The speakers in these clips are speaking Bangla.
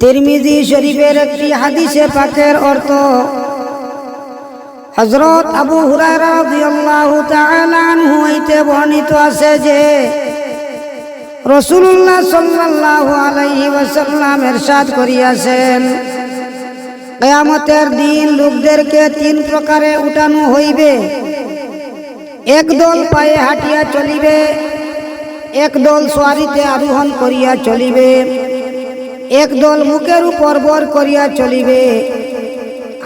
তিরমিজি শরীফের একটি হাদিসে পাকের অর্থ হযরত আবু হুরায়রা রাদিয়াল্লাহু তাআলা আনহু হইতে বর্ণিত আছে যে রাসূলুল্লাহ সাল্লাল্লাহু আলাইহি ওয়াসাল্লাম ইরশাদ করিয়াছেন, কিয়ামতের দিন লোকদেরকে তিন প্রকারে উঠানো হইবে। একদল পায়ে হাঁটিয়া চলিবে, একদল সওয়ারিতে আরোহণ করিয়া চলিবে, একদল মুখের উপর ভর করিয়া চলিবে।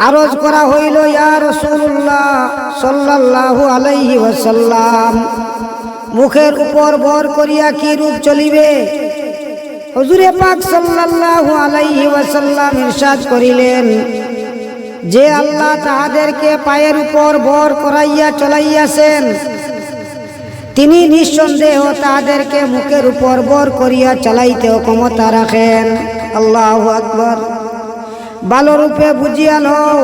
আরজ করা হইল, ইয়া রাসূলুল্লাহ সাল্লাল্লাহু আলাইহি ওয়াসাল্লাম, মুখের উপর ভর করিয়া কি রূপ চলিবে? হুজুরে পাক সাল্লাল্লাহু আলাইহি ওয়াসাল্লাম ইরশাদ করিলেন, যে আল্লাহ তাহাদেরকে পায়ের উপর ভর করাইয়া চলাইয়াছেন, তিনি নিঃসন্দেহ তাহাদেরকে মুখের উপর ভর করিয়া চালাইতেও ক্ষমতা রাখেন। আল্লাহু আকবার। ভালোরূপে বুঝিয়া লও,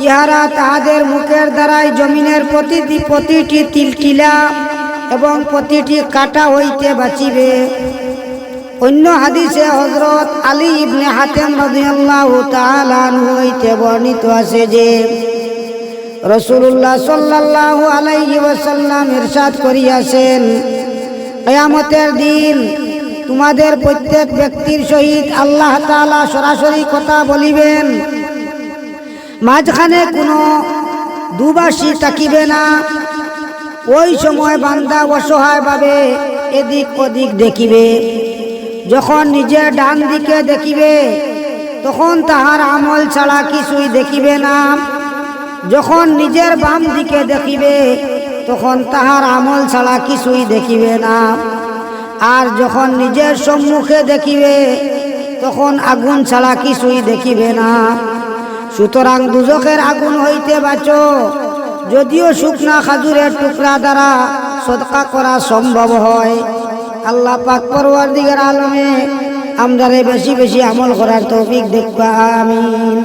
ইহারা তাহাদের মুখের দ্বারাই জমিনের প্রতিটি তিলটিলা এবং প্রতিটি কাঁটা হইতে বাঁচিবে। অন্য হাদিসে হযরত আলী ইবনে হাতেম রাদিয়াল্লাহু তাআলা আনহু হইতে বর্ণিত আছে যে রাসূলুল্লাহ সাল্লাল্লাহু আলাইহি ওয়াসাল্লাম ইরশাদ করিয়াছেন, কিয়ামতের দিন তোমাদের প্রত্যেক ব্যক্তির সহিত আল্লাহ তাআলা সরাসরি কথা বলিবেন। মাঝখানে কোনো দুবাসী থাকিবে না। ওই সময় বান্দা অসহায়ভাবে এদিক ওদিক দেখিবে। যখন নিজের ডান দিকে দেখিবে তখন তাহার আমল ছাড়া কিছুই দেখিবে না। যখন নিজের বাম দিকে দেখিবে তখন তাহার আমল ছাড়া কিছুই দেখিবে না। আর যখন নিজের সম্মুখে দেখিবে তখন আগুন ছাড়া কিছুই দেখিবে না। সুতরাং দুজখের আগুন হইতে বাঁচো। যদিও শুকনা খাজুরের টুকরা দ্বারা সদকা করা সম্ভব হয়। আল্লাহ পাক পরওয়ারদিগার আলমে আমরারে বেশি বেশি আমল করার তৌফিক দেখবা। আমিন।